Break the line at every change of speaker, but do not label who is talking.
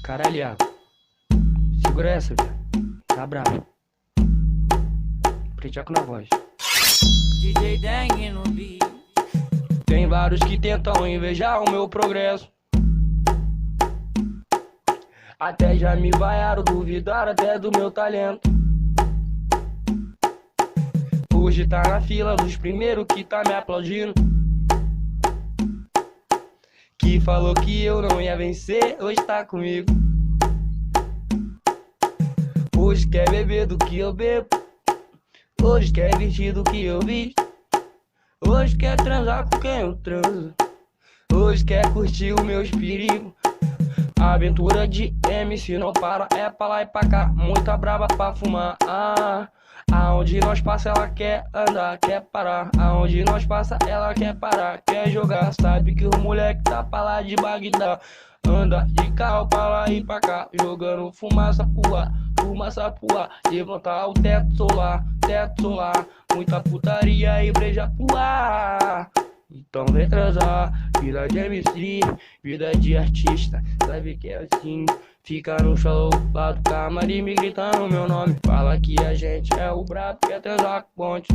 Caralho, segura essa, velho. Tá bravo. Preteco na voz.
DJ Dengue no beat.
Tem vários que tentam invejar o meu progresso. Até já me vaiaram, duvidaram até do meu talento. Hoje tá na fila dos primeiros que tá me aplaudindo. Que falou que eu não ia vencer, hoje tá comigo. Hoje quer beber do que eu bebo. Hoje quer vestir do que eu visto. Hoje quer transar com quem eu transo. Hoje quer curtir os meus perigos. A aventura de MC não para, é pra lá e pra cá. Muita braba pra fumar. Aonde nós passa ela quer andar, quer parar. Aonde nós passa ela quer parar, quer jogar. Sabe que o moleque tá pra lá de Bagdá. Anda de carro pra lá e pra cá, jogando fumaça pro ar, fumaça pro ar. Levantar o teto solar, teto solar. Muita putaria e breja pro ar. Então vem transar, vida de MC, vida de artista. Sabe que é assim, fica no show lá do camarim me gritando meu nome. Fala que a gente é o brabo, quer transar com ponte.